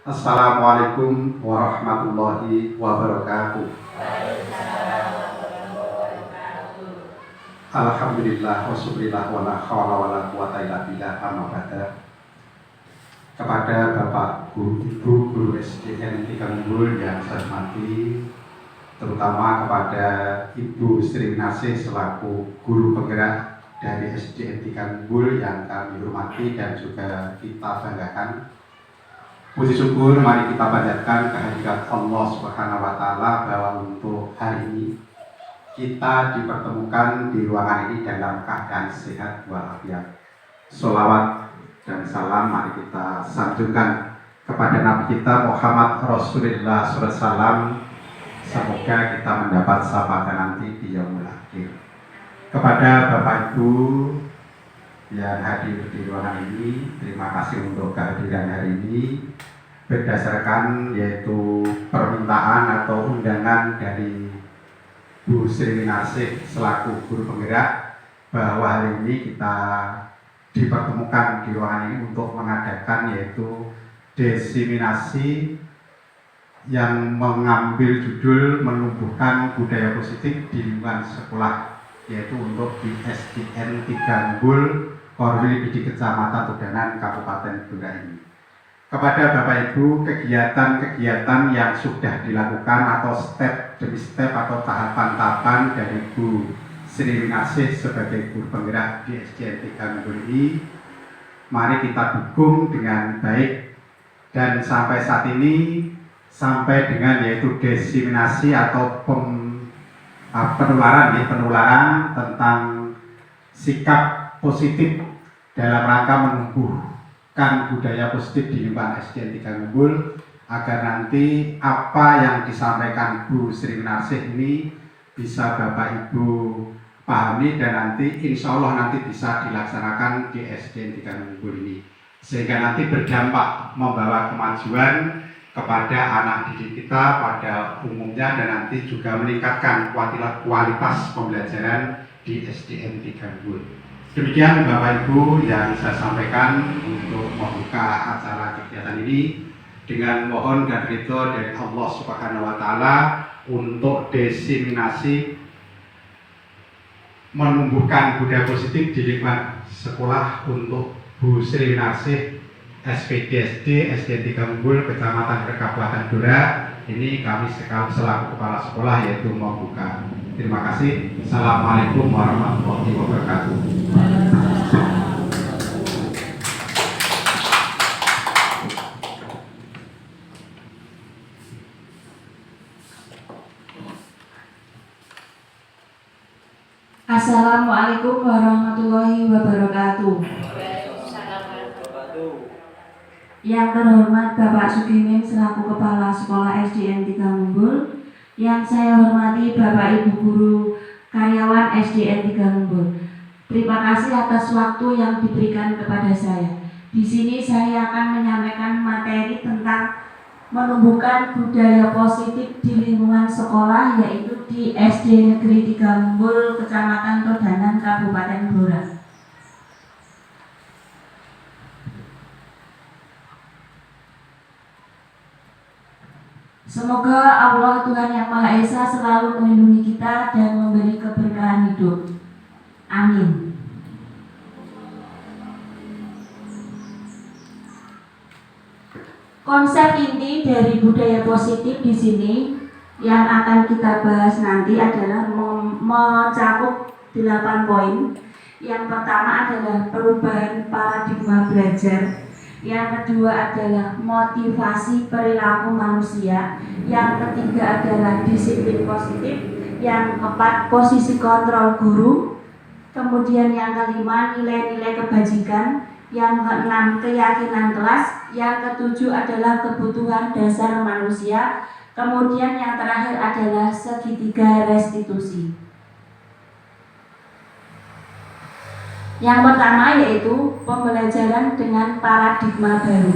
Assalamualaikum warahmatullahi wabarakatuh. Alhamdulillah wa syukurillah wa la hawla wa la quwata illa billah amma ba'da. Kepada Bapak Guru, Ibu Guru SDN Tiga Unggul yang saya hormati, terutama kepada Ibu Sri Minasih selaku guru penggerak dari SDN Tiga Unggul yang kami hormati dan juga kita banggakan. Puji syukur mari kita panjatkan kehadirat Allah Subhanahu wa taala bahwa untuk hari ini kita dipertemukan di ruangan ini dalam keadaan sehat walafiat. Sholawat dan salam mari kita sanjungkan kepada Nabi kita Muhammad Rasulullah SAW. Semoga kita mendapat syafaat nanti di yaumul akhir. Kepada Bapak Ibu yang hadir di ruangan ini, terima kasih untuk kehadiran hari ini. Berdasarkan yaitu permintaan atau undangan dari Bu Sri Minasih selaku guru penggerak, bahwa hari ini kita dipertemukan di ruangan ini untuk mengadakan yaitu desiminasi yang mengambil judul menumbuhkan budaya positif di lingkungan sekolah, yaitu untuk di SDN Tiga Unggul Korwil di Kecamatan Tudanan Kabupaten Blora ini. Kepada Bapak Ibu, kegiatan-kegiatan yang sudah dilakukan atau step demi step atau tahapan-tahapan dari Bu Sri Minasih sebagai guru penggerak di SDN Tiga Unggul ini, mari kita dukung dengan baik dan sampai saat ini sampai dengan yaitu desiminasi atau penularan tentang sikap positif dalam rangka menumbuhkan budaya positif di lingkungan SDN Tiga Unggul, agar nanti apa yang disampaikan Bu Sri Minasih ini bisa Bapak Ibu pahami dan nanti insya Allah nanti bisa dilaksanakan di SDN Tiga Unggul ini, sehingga nanti berdampak membawa kemajuan kepada anak didik kita pada umumnya dan nanti juga meningkatkan kualitas pembelajaran di SDN Tiga Unggul. Demikian Bapak Ibu yang saya sampaikan untuk membuka acara kegiatan ini, dengan mohon dan ridho dari Allah Subhanahu wa taala untuk desiminasi menumbuhkan budaya positif di lingkungan sekolah untuk Bu Sri Minasih SPDSD SDN Tiga Unggul Kecamatan Kabupaten Blora ini, kami selaku kepala sekolah yaitu membuka. Terima kasih. Assalamualaikum warahmatullahi wabarakatuh. Assalamualaikum warahmatullahi wabarakatuh. Yang terhormat Bapak Sugimin selaku Kepala Sekolah SDN Tiga Unggul, yang saya hormati Bapak Ibu Guru karyawan SDN Tiga Unggul. Terima kasih atas waktu yang diberikan kepada saya. Di sini saya akan menyampaikan materi tentang menumbuhkan budaya positif di lingkungan sekolah, yaitu di SD Negeri Tiga Unggul Kecamatan Tudanan Kabupaten Blora. Semoga Allah Tuhan Yang Maha Esa selalu melindungi kita dan memberi keberkahan hidup. Amin. Konsep inti dari budaya positif di sini yang akan kita bahas nanti adalah mencakup 8 poin. Yang pertama adalah perubahan paradigma belajar. Yang kedua adalah motivasi perilaku manusia. Yang ketiga adalah disiplin positif. Yang keempat, posisi kontrol guru. Kemudian yang kelima, nilai-nilai kebajikan. Yang keenam, keyakinan kelas. Yang ketujuh adalah kebutuhan dasar manusia. Kemudian yang terakhir adalah segitiga restitusi. Yang pertama yaitu pembelajaran dengan paradigma baru.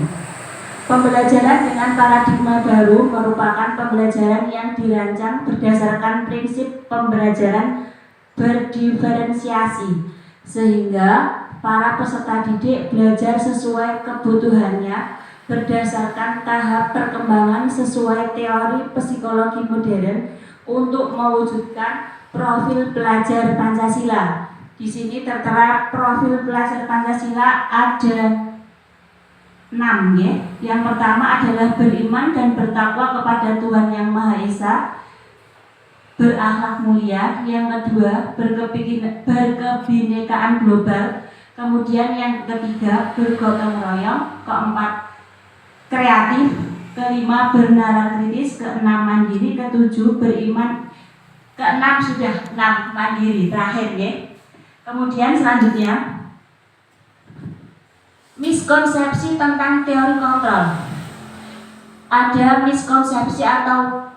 Pembelajaran dengan paradigma baru merupakan pembelajaran yang dirancang berdasarkan prinsip pembelajaran berdiferensiasi, sehingga para peserta didik belajar sesuai kebutuhannya berdasarkan tahap perkembangan sesuai teori psikologi modern untuk mewujudkan profil pelajar Pancasila. Di sini tertera profil pelajar Pancasila ada 6 ya. Yang pertama adalah beriman dan bertakwa kepada Tuhan Yang Maha Esa, berakhlak mulia. Yang kedua, berkebinekaan global. Kemudian yang ketiga, bergotong royong. Keempat, kreatif. Kelima, bernalar kritis. Keenam, mandiri. Ketujuh, beriman. Keenam sudah 6 mandiri terakhir ya. Kemudian selanjutnya, miskonsepsi tentang teori kontrol. Ada miskonsepsi atau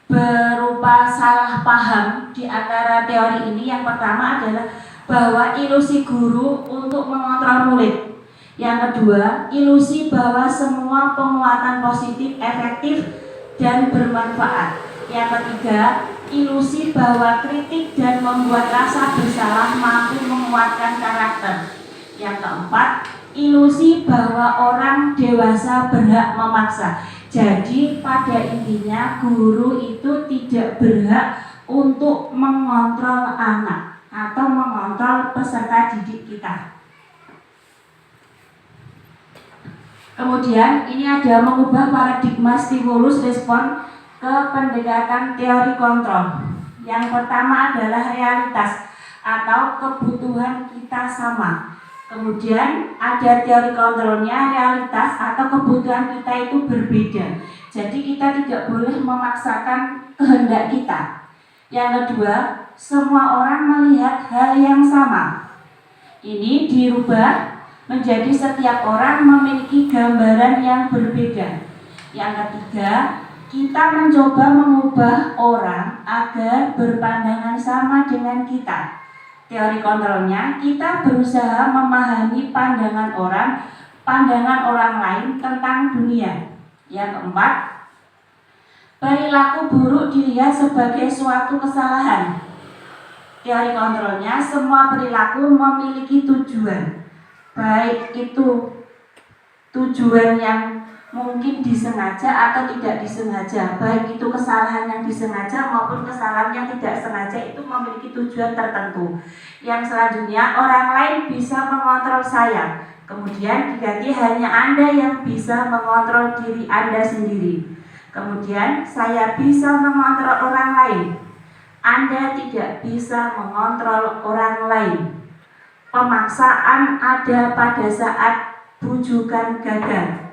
berupa salah paham di antara teori ini. Yang pertama adalah bahwa ilusi guru untuk mengontrol murid. Yang kedua, ilusi bahwa semua penguatan positif efektif dan bermanfaat. Yang ketiga, ilusi bahwa kritik dan membuat rasa bersalah mampu menguatkan karakter. Yang keempat, ilusi bahwa orang dewasa berhak memaksa. Jadi pada intinya guru itu tidak berhak untuk mengontrol anak atau mengontrol peserta didik kita. Kemudian ini ada mengubah paradigma stimulus respon ke pendekatan teori kontrol. Yang pertama adalah realitas atau kebutuhan kita sama. Kemudian ada teori kontrolnya, realitas atau kebutuhan kita itu berbeda. Jadi kita tidak boleh memaksakan kehendak kita. Yang kedua, semua orang melihat hal yang sama. Ini dirubah menjadi setiap orang memiliki gambaran yang berbeda. Yang ketiga, kita mencoba mengubah orang agar berpandangan sama dengan kita. Teori kontrolnya, kita berusaha memahami pandangan orang lain tentang dunia. Yang keempat, perilaku buruk dilihat sebagai suatu kesalahan. Teori kontrolnya, semua perilaku memiliki tujuan, baik itu tujuan yang mungkin disengaja atau tidak disengaja, baik itu kesalahan yang disengaja maupun kesalahan yang tidak sengaja, itu memiliki tujuan tertentu. Yang selanjutnya, orang lain bisa mengontrol saya. Kemudian diganti hanya Anda yang bisa mengontrol diri Anda sendiri. Kemudian saya bisa mengontrol orang lain. Anda tidak bisa mengontrol orang lain. Pemaksaan ada pada saat bujukan gagal.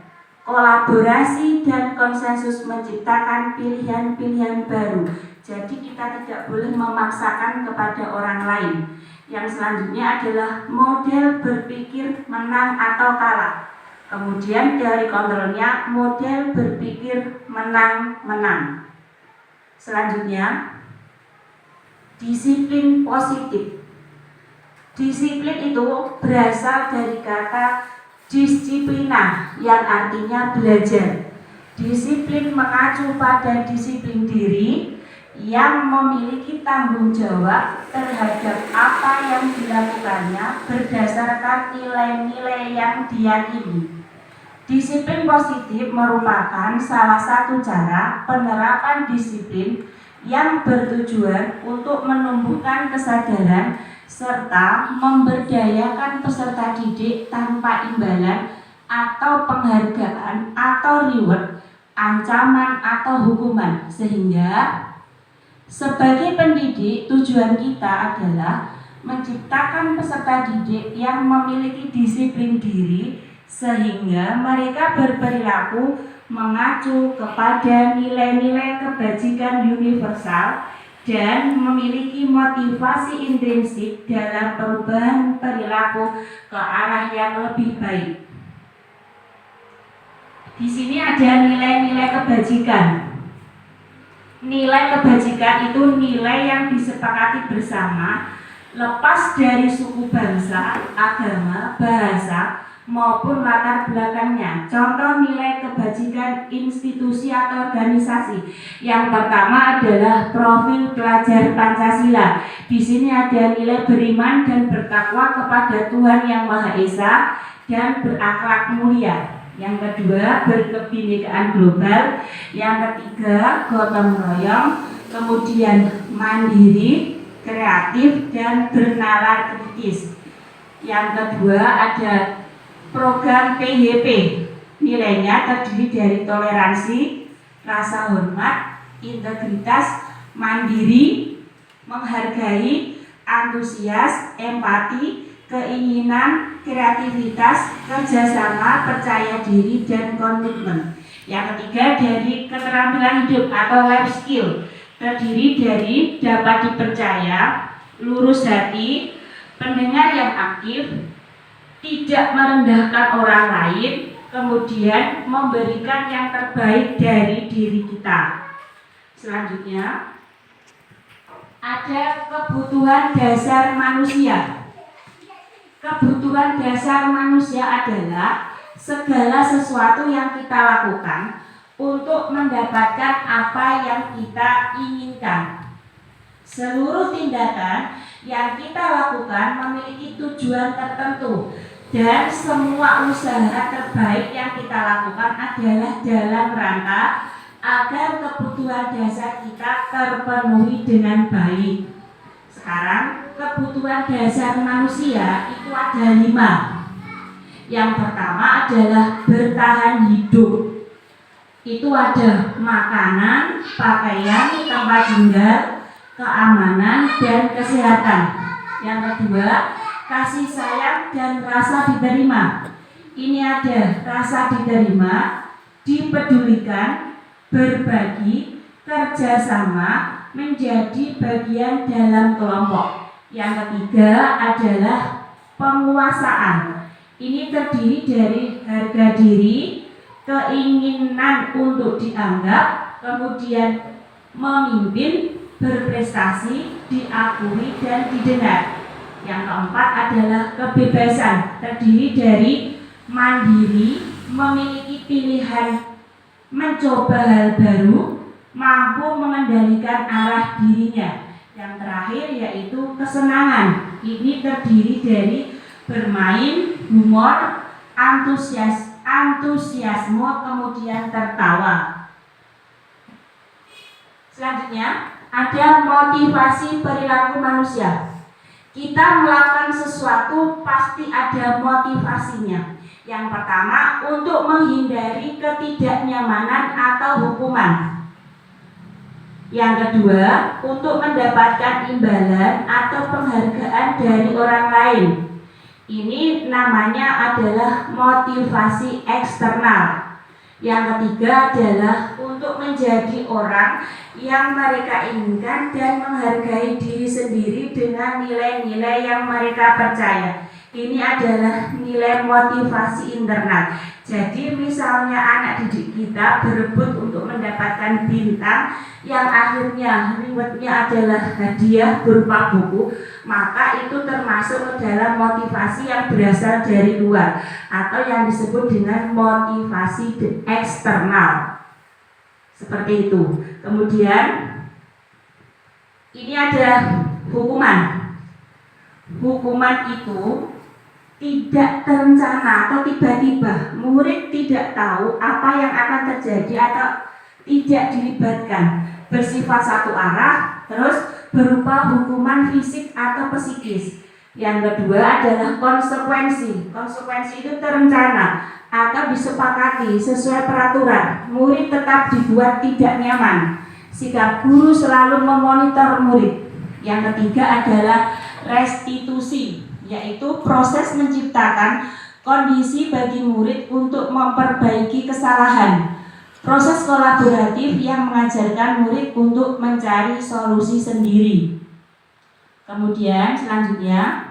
Kolaborasi dan konsensus menciptakan pilihan-pilihan baru. Jadi kita tidak boleh memaksakan kepada orang lain. Yang selanjutnya adalah model berpikir menang atau kalah. Kemudian teori kontrolnya, model berpikir menang-menang. Selanjutnya, disiplin positif. Disiplin itu berasal dari kata disiplina yang artinya belajar. Disiplin mengacu pada disiplin diri yang memiliki tanggung jawab terhadap apa yang dilakukannya berdasarkan nilai-nilai yang diyakini. Disiplin positif merupakan salah satu cara penerapan disiplin yang bertujuan untuk menumbuhkan kesadaran serta memberdayakan peserta didik tanpa imbalan atau penghargaan atau reward, ancaman atau hukuman. Sehingga sebagai pendidik, tujuan kita adalah menciptakan peserta didik yang memiliki disiplin diri sehingga mereka berperilaku mengacu kepada nilai-nilai kebajikan universal dan memiliki motivasi intrinsik dalam perubahan perilaku ke arah yang lebih baik. Di sini ada nilai-nilai kebajikan. Nilai kebajikan itu nilai yang disepakati bersama, lepas dari suku bangsa, agama, bahasa, maupun latar belakangnya. Contoh nilai kebajikan institusi atau organisasi. Yang pertama adalah profil pelajar Pancasila. Di sini ada nilai beriman dan bertakwa kepada Tuhan Yang Maha Esa dan berakhlak mulia. Yang kedua, berkebinekaan global. Yang ketiga, gotong royong. Kemudian mandiri, kreatif, dan bernalar kritis. Yang kedua ada program PYP. Nilainya terdiri dari toleransi, rasa hormat, integritas, mandiri, menghargai, antusias, empati, keinginan, kreativitas, kerjasama, percaya diri, dan komitmen. Yang ketiga dari keterampilan hidup atau life skill, terdiri dari dapat dipercaya, lurus hati, pendengar yang aktif, tidak merendahkan orang lain, kemudian memberikan yang terbaik dari diri kita. Selanjutnya ada kebutuhan dasar manusia. Kebutuhan dasar manusia adalah segala sesuatu yang kita lakukan untuk mendapatkan apa yang kita inginkan. Seluruh tindakan yang kita lakukan memiliki tujuan tertentu, dan semua usaha terbaik yang kita lakukan adalah dalam rangka agar kebutuhan dasar kita terpenuhi dengan baik. Sekarang kebutuhan dasar manusia itu ada 5. Yang pertama adalah bertahan hidup. Itu ada makanan, pakaian, tempat tinggal, keamanan, dan kesehatan. Yang kedua, kasih sayang dan rasa diterima. Ini ada rasa diterima, dipedulikan, berbagi, kerjasama, menjadi bagian dalam kelompok. Yang ketiga adalah penguasaan. Ini terdiri dari harga diri, keinginan untuk dianggap, kemudian memimpin, berprestasi, diakui, dan didengar. Yang keempat adalah kebebasan, terdiri dari mandiri, memiliki pilihan, mencoba hal baru, mampu mengendalikan arah dirinya. Yang terakhir yaitu kesenangan. Ini terdiri dari bermain, humor, antusiasme, kemudian tertawa. Selanjutnya ada motivasi perilaku manusia. Kita melakukan sesuatu pasti ada motivasinya. Yang pertama, untuk menghindari ketidaknyamanan atau hukuman. Yang kedua, untuk mendapatkan imbalan atau penghargaan dari orang lain. Ini namanya adalah motivasi eksternal. Yang ketiga adalah untuk menjadi orang yang mereka inginkan dan menghargai diri sendiri dengan nilai-nilai yang mereka percaya. Ini adalah nilai motivasi internal. Jadi misalnya anak didik kita berebut untuk mendapatkan bintang yang akhirnya rewardnya adalah hadiah berupa buku, maka itu termasuk dalam motivasi yang berasal dari luar atau yang disebut dengan motivasi eksternal. Seperti itu. Kemudian ini ada hukuman. Hukuman itu tidak terencana atau tiba-tiba. Murid tidak tahu apa yang akan terjadi atau tidak dilibatkan. Bersifat satu arah, terus berupa hukuman fisik atau psikis. Yang kedua adalah konsekuensi. Konsekuensi itu terencana atau disepakati sesuai peraturan. Murid tetap dibuat tidak nyaman. Sikap guru selalu memonitor murid. Yang ketiga adalah restitusi, yaitu proses menciptakan kondisi bagi murid untuk memperbaiki kesalahan. Proses kolaboratif yang mengajarkan murid untuk mencari solusi sendiri. Kemudian selanjutnya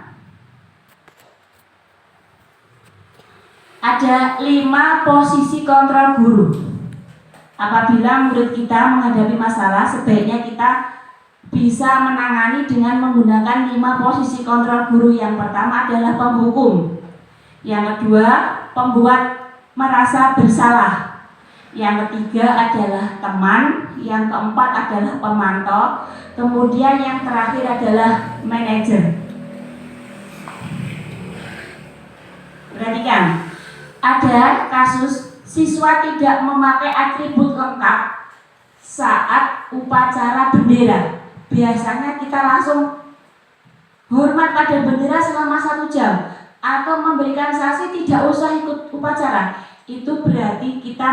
ada 5 posisi kontrol guru. Apabila murid kita menghadapi masalah, sebaiknya kita bisa menangani dengan menggunakan 5 posisi kontrol guru. Yang pertama adalah penghukum. Yang kedua, pembuat merasa bersalah. Yang ketiga adalah teman. Yang keempat adalah pemantau. Kemudian yang terakhir adalah manajer. Perhatikan, ada kasus siswa tidak memakai atribut lengkap saat upacara bendera. Biasanya kita langsung hormat pada bendera selama 1 jam atau memberikan sanksi tidak usah ikut upacara. Itu berarti kita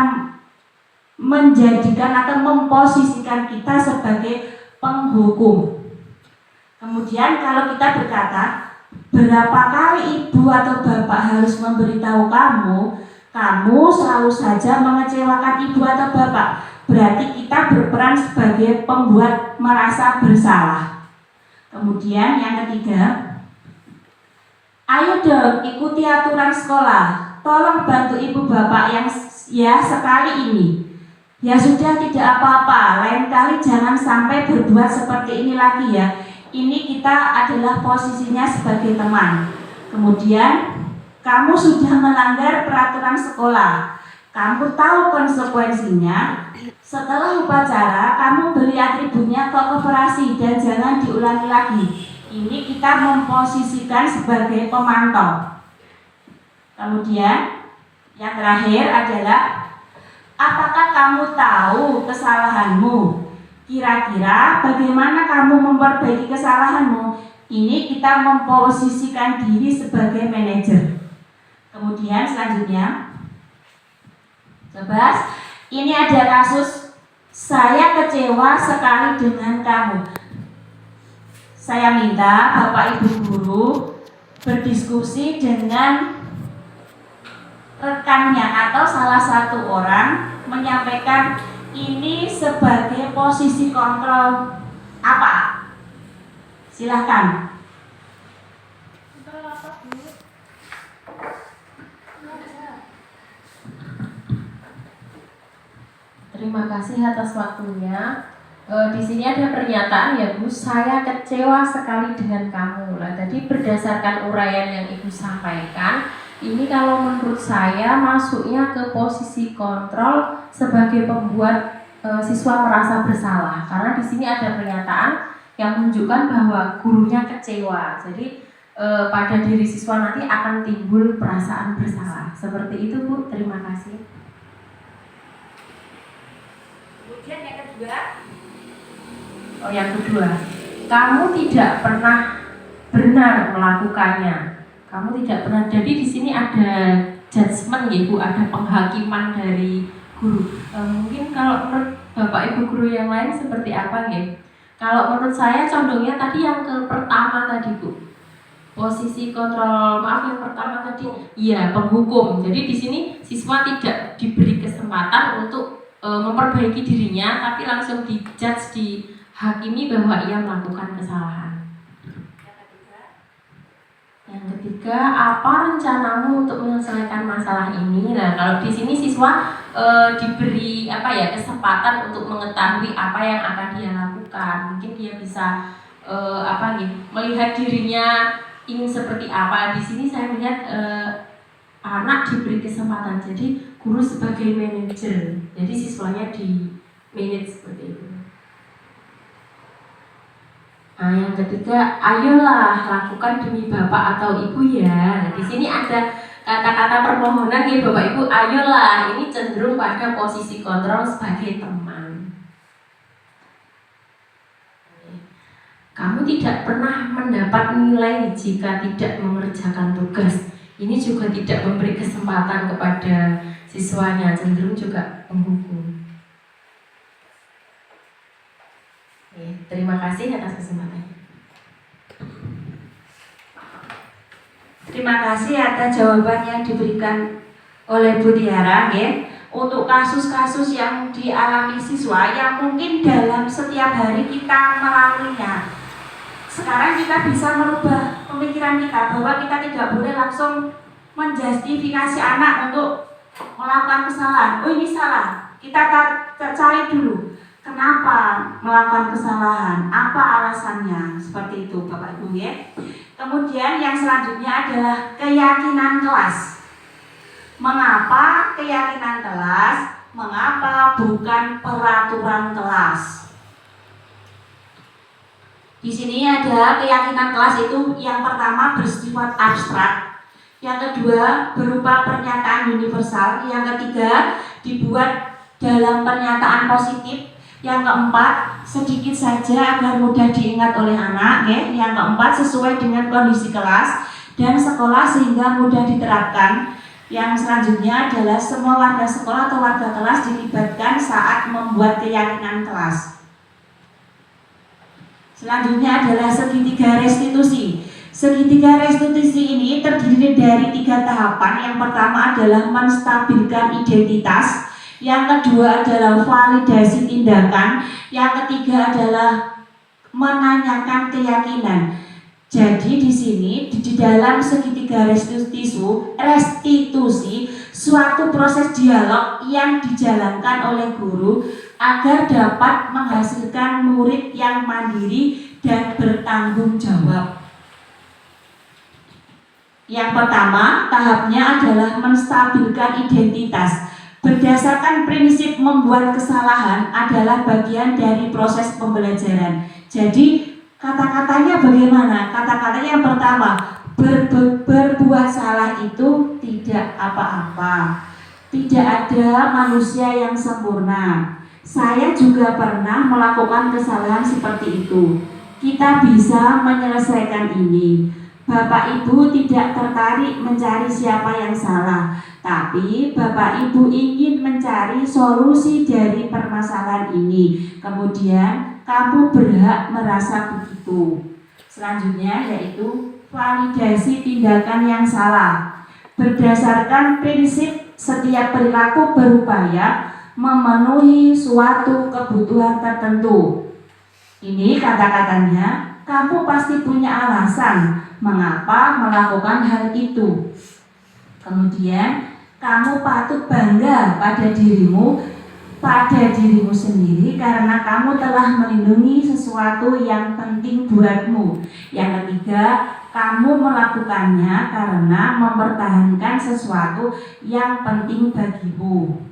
menjadikan atau memposisikan kita sebagai penghukum. Kemudian kalau kita berkata, berapa kali ibu atau bapak harus memberitahu kamu selalu saja mengecewakan ibu atau bapak. Berarti kita berperan sebagai pembuat merasa bersalah. Kemudian yang ketiga, ayo dong ikuti aturan sekolah. Tolong bantu ibu bapak yang ya sekali ini. Ya sudah, tidak apa-apa, lain kali jangan sampai berbuat seperti ini lagi ya. Ini kita adalah posisinya sebagai teman. Kemudian kamu sudah melanggar peraturan sekolah. Kamu tahu konsekuensinya. Setelah upacara kamu beli atributnya ke koperasi dan jangan diulangi lagi. Ini kita memposisikan sebagai pemantau. Kemudian yang terakhir adalah, apakah kamu tahu kesalahanmu? Kira-kira bagaimana kamu memperbaiki kesalahanmu? Ini kita memposisikan diri sebagai manajer. Kemudian selanjutnya, coba, ini ada kasus saya kecewa sekali dengan kamu. Saya minta Bapak Ibu guru berdiskusi dengan rekannya atau salah satu orang, menyampaikan ini sebagai posisi kontrol apa? Silahkan. Terima kasih atas waktunya. Di sini ada pernyataan ya Bu, saya kecewa sekali dengan kamu. Lah tadi berdasarkan uraian yang Ibu sampaikan, ini kalau menurut saya masuknya ke posisi kontrol sebagai pembuat siswa merasa bersalah. Karena di sini ada pernyataan yang menunjukkan bahwa gurunya kecewa. Jadi pada diri siswa nanti akan timbul perasaan bersalah. Seperti itu Bu, terima kasih. Kemudian yang kedua, yang kedua, kamu tidak pernah benar melakukannya. Kamu tidak pernah. Jadi di sini ada judgement ya Bu, ada penghakiman dari guru. Mungkin kalau menurut Bapak Ibu guru yang lain seperti apa ya? Kalau menurut saya condongnya tadi yang ke pertama tadi Bu. Posisi kontrol, maaf yang pertama tadi, iya penghukum. Jadi di sini siswa tidak diberi kesempatan untuk memperbaiki dirinya, tapi langsung dijudge, dihakimi bahwa ia melakukan kesalahan. Yang ketiga, apa rencanamu untuk menyelesaikan masalah ini? Nah, kalau di sini siswa diberi kesempatan untuk mengetahui apa yang akan dia lakukan. Mungkin dia bisa melihat dirinya ingin seperti apa. Di sini saya melihat anak diberi kesempatan. Jadi guru sebagai manajer. Jadi siswanya di manage seperti itu. Nah, yang ketiga, ayolah lakukan demi bapak atau ibu ya. Nah, di sini ada kata-kata permohonan ya Bapak Ibu, ayolah. Ini cenderung pada posisi kontrol sebagai teman. Kamu tidak pernah mendapat nilai jika tidak mengerjakan tugas. Ini juga tidak memberi kesempatan kepada siswanya, cenderung juga menghukum. Terima kasih atas kesempatannya. terima kasih atas jawaban yang diberikan oleh Bu Tiara ya. Untuk kasus-kasus yang dialami siswa yang mungkin dalam setiap hari kita melaluinya. Sekarang kita bisa merubah pemikiran kita bahwa kita tidak boleh langsung menjustifikasi anak untuk melakukan kesalahan. Oh ini salah, kita cari dulu kenapa melakukan kesalahan, apa alasannya, seperti itu Bapak Ibu ya. Kemudian yang selanjutnya adalah keyakinan kelas. Mengapa keyakinan kelas? Mengapa bukan peraturan kelas? Di sini ada keyakinan kelas itu yang pertama bersifat abstrak, Yang kedua, berupa pernyataan universal. Yang ketiga, dibuat dalam pernyataan positif. Yang keempat, sedikit saja agar mudah diingat oleh anak. Yang keempat, sesuai dengan kondisi kelas dan sekolah sehingga mudah diterapkan. Yang selanjutnya adalah semua warga sekolah atau warga kelas dilibatkan saat membuat keyakinan kelas. Selanjutnya adalah segitiga restitusi. Segitiga restitusi ini terdiri dari 3 tahapan. Yang pertama adalah menstabilkan identitas, yang kedua adalah validasi tindakan, yang ketiga adalah menanyakan keyakinan. Jadi di sini di dalam segitiga restitusi suatu proses dialog yang dijalankan oleh guru agar dapat menghasilkan murid yang mandiri dan bertanggung jawab. Yang pertama, tahapnya adalah menstabilkan identitas. Berdasarkan prinsip membuat kesalahan adalah bagian dari proses pembelajaran. Jadi kata-katanya bagaimana? Kata-katanya yang pertama, berbuat salah itu tidak apa-apa. Tidak ada manusia yang sempurna. Saya juga pernah melakukan kesalahan seperti itu. Kita bisa menyelesaikan ini. Bapak Ibu tidak tertarik mencari siapa yang salah, tapi Bapak Ibu ingin mencari solusi dari permasalahan ini. Kemudian kamu berhak merasa begitu. Selanjutnya yaitu validasi tindakan yang salah. Berdasarkan prinsip setiap perilaku berupaya memenuhi suatu kebutuhan tertentu. Ini kata-katanya, kamu pasti punya alasan mengapa melakukan hal itu. Kemudian kamu patut bangga pada dirimu sendiri karena kamu telah melindungi sesuatu yang penting buatmu. Yang ketiga, kamu melakukannya karena mempertahankan sesuatu yang penting bagimu.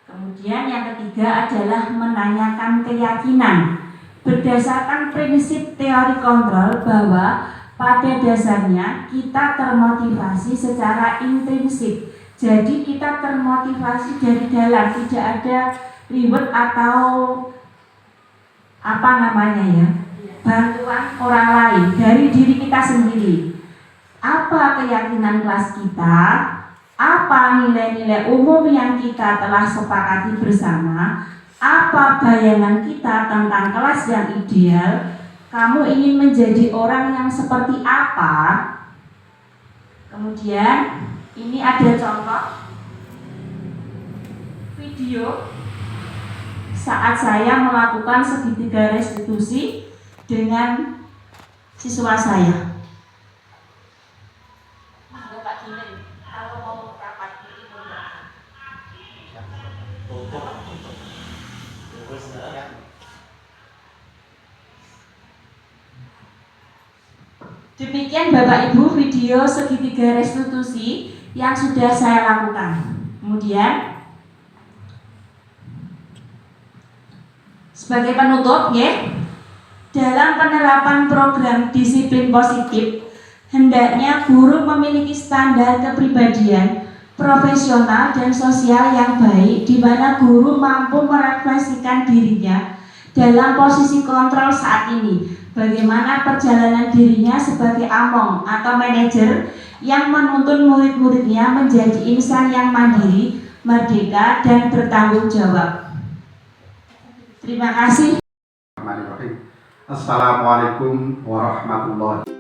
Kemudian yang ketiga adalah menanyakan keyakinan. Berdasarkan prinsip teori kontrol bahwa pada dasarnya kita termotivasi secara intrinsik. Jadi kita termotivasi dari dalam, tidak ada reward atau bantuan orang lain, dari diri kita sendiri. Apa keyakinan kelas kita? Apa nilai-nilai umum yang kita telah sepakati bersama? Apa bayangan kita tentang kelas yang ideal? Kamu ingin menjadi orang yang seperti apa? Kemudian ini ada contoh video saat saya melakukan segitiga restitusi dengan siswa saya. Demikian Bapak Ibu video segitiga restitusi yang sudah saya lakukan. Kemudian sebagai penutup dalam penerapan program disiplin positif hendaknya guru memiliki standar kepribadian profesional dan sosial yang baik, di mana guru mampu merefleksikan dirinya dalam posisi kontrol saat ini. Bagaimana perjalanan dirinya sebagai among atau manajer yang menuntun murid-muridnya menjadi insan yang mandiri, merdeka, dan bertanggung jawab. Terima kasih. Assalamualaikum warahmatullahi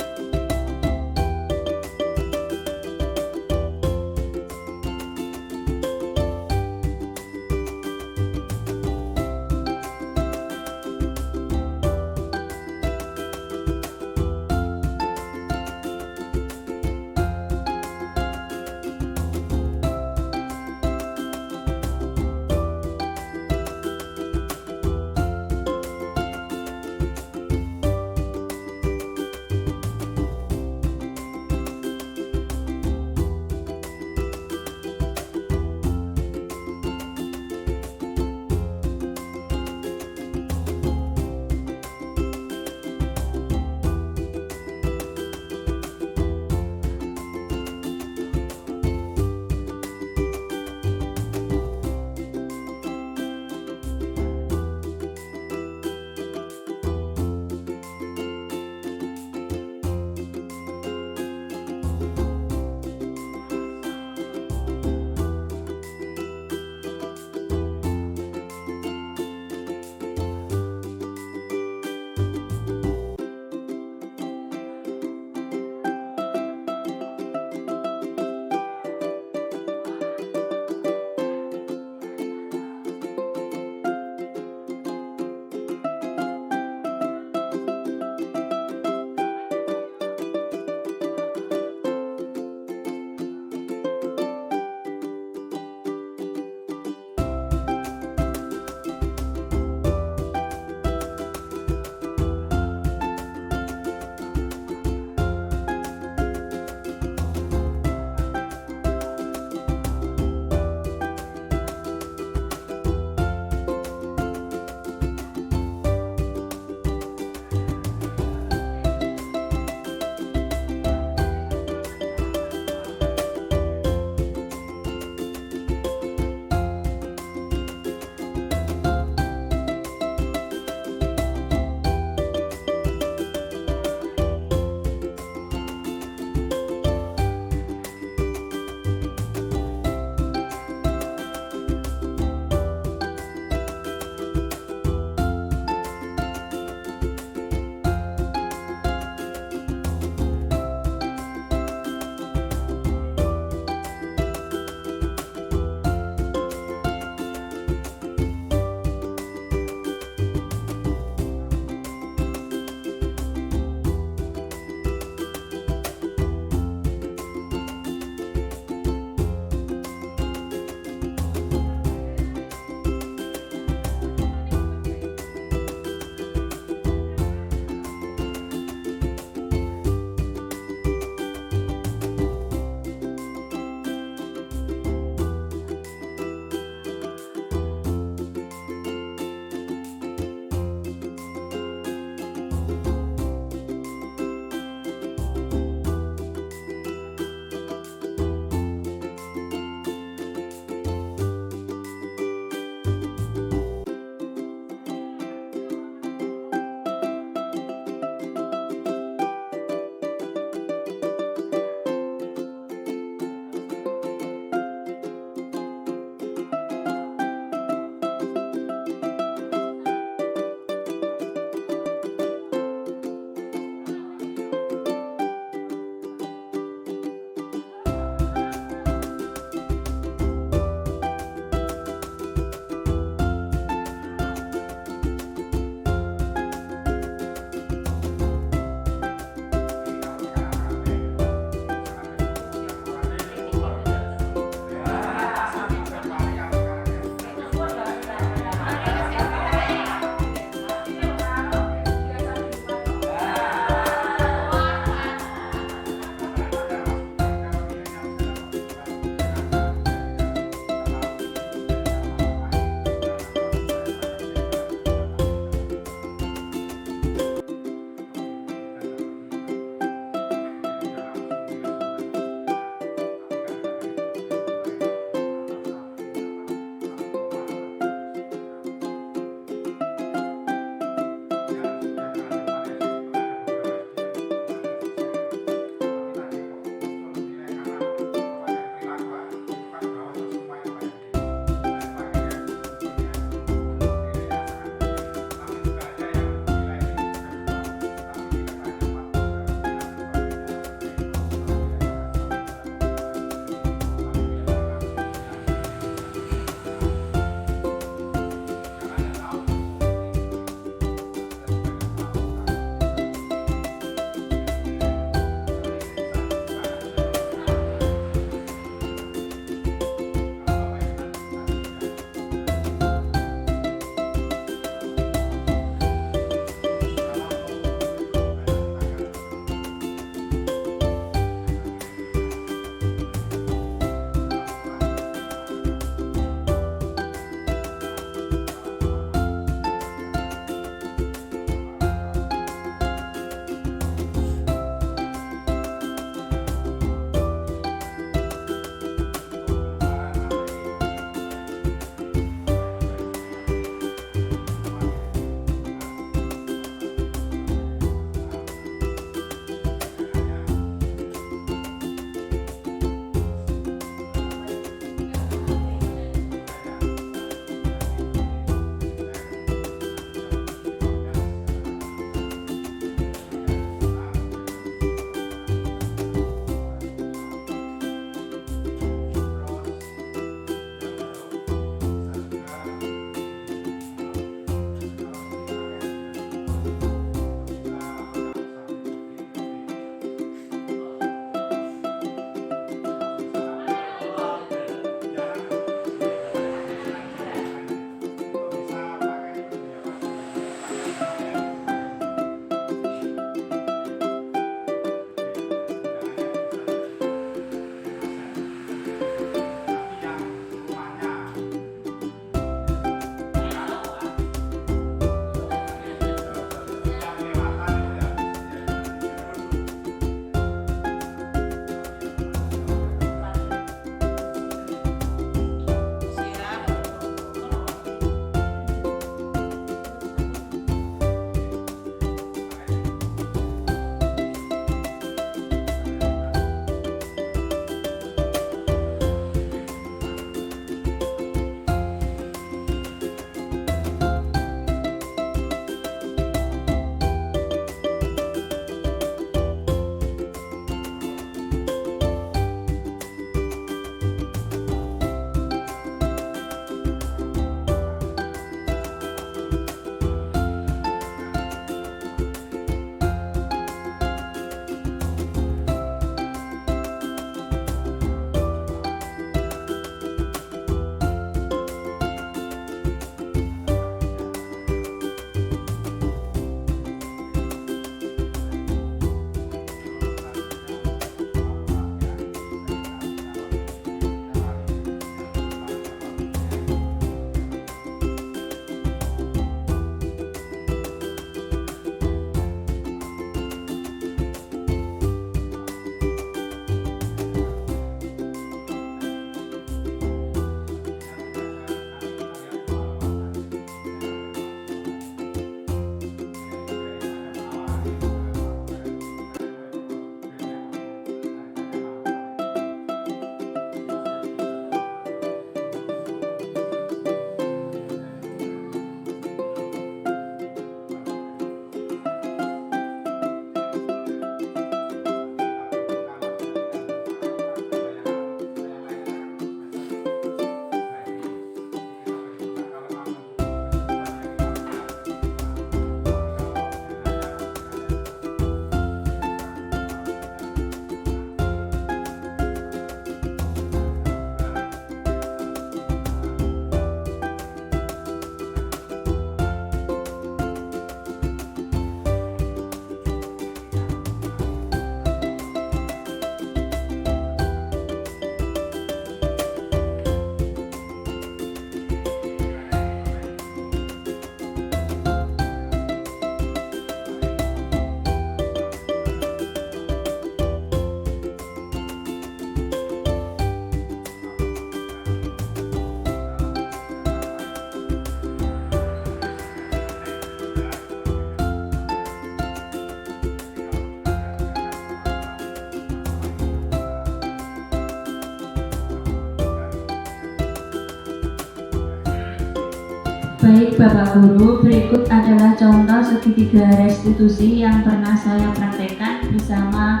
Baik Bapak Guru, berikut adalah contoh segitiga restitusi yang pernah saya praktekkan bersama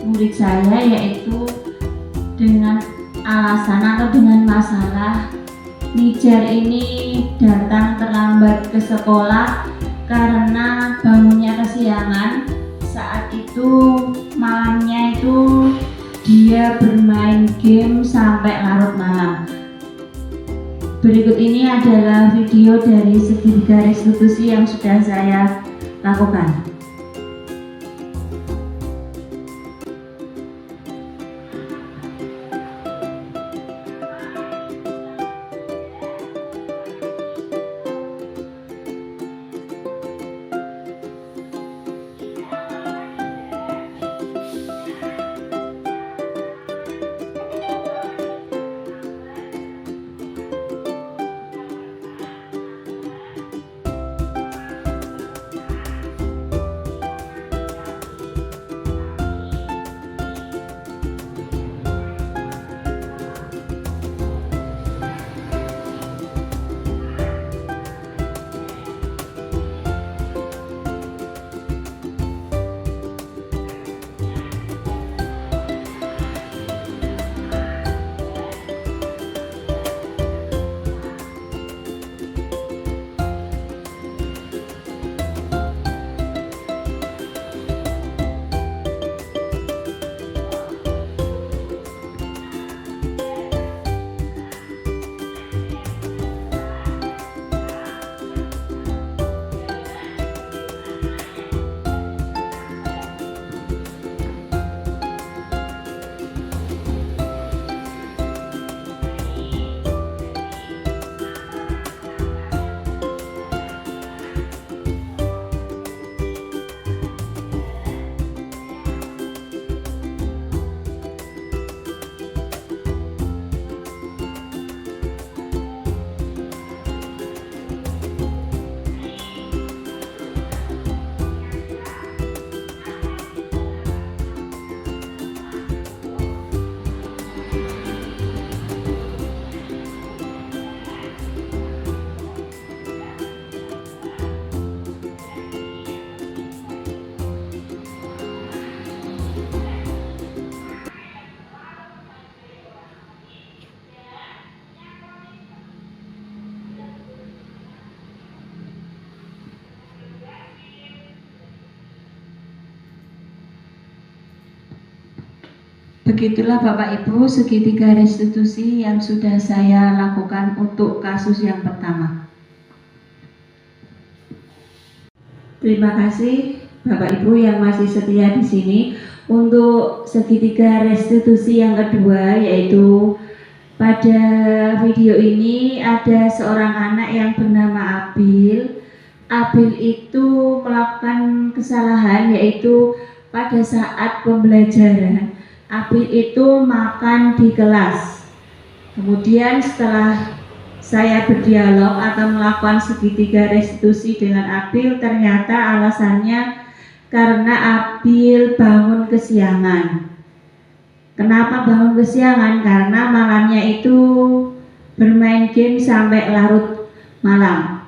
murid saya, yaitu dengan alasan atau dengan masalah Nijar ini datang terlambat ke sekolah karena bangunnya kesiangan. Saat itu malamnya itu dia bermain game sampai larut malam. Berikut ini adalah video dari segitiga restitusi yang sudah saya lakukan. Begitulah Bapak Ibu segitiga restitusi yang sudah saya lakukan untuk kasus yang pertama. Terima kasih Bapak Ibu yang masih setia di sini. Untuk segitiga restitusi yang kedua, yaitu pada video ini ada seorang anak yang bernama Abil. Abil itu melakukan kesalahan, yaitu pada saat pembelajaran Abil itu makan di kelas. Kemudian setelah saya berdialog atau melakukan segitiga restitusi dengan Abil, ternyata alasannya karena Abil bangun kesiangan. Kenapa bangun kesiangan? Karena malamnya itu bermain game sampai larut malam.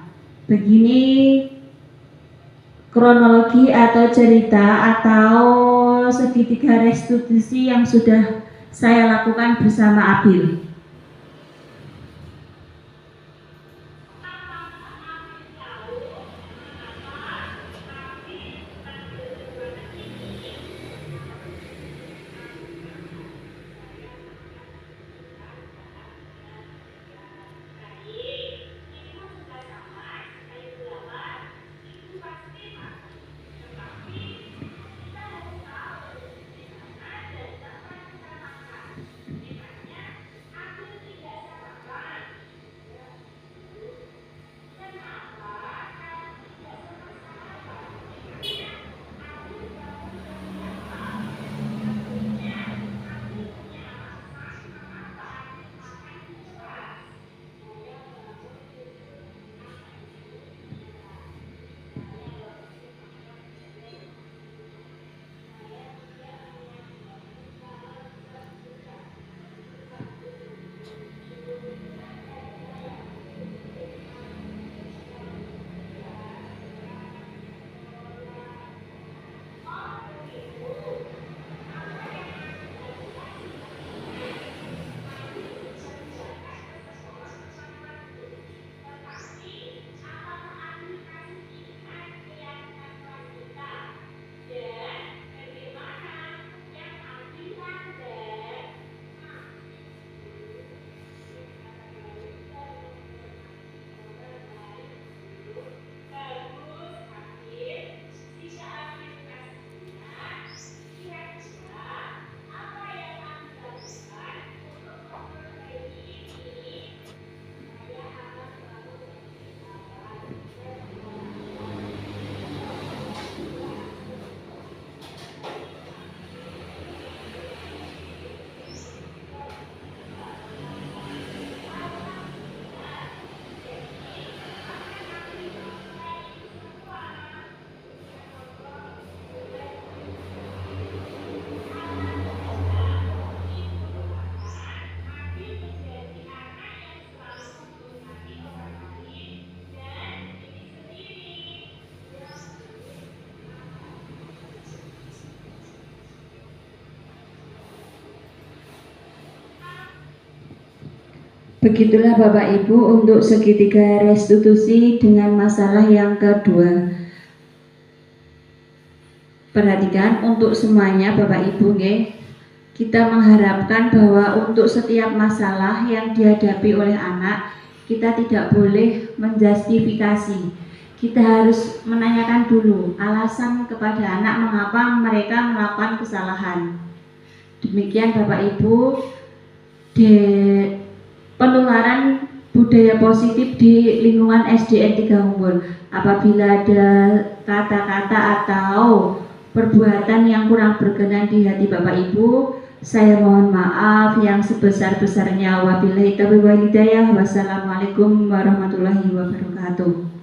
Begini kronologi atau cerita atau segitiga restitusi yang sudah saya lakukan bersama Abil. Begitulah Bapak Ibu untuk segitiga restitusi dengan masalah yang kedua. Perhatikan untuk semuanya Bapak Ibu nggih. Kita mengharapkan bahwa untuk setiap masalah yang dihadapi oleh anak, kita tidak boleh menjustifikasi. Kita harus menanyakan dulu alasan kepada anak mengapa mereka melakukan kesalahan. Demikian Bapak Ibu, penularan budaya positif di lingkungan SDN 3 Umbul. Apabila ada kata-kata atau perbuatan yang kurang berkenan di hati Bapak Ibu, saya mohon maaf yang sebesar-besarnya. Wabillahi taufiq wal hidayah. Wassalamualaikum warahmatullahi wabarakatuh.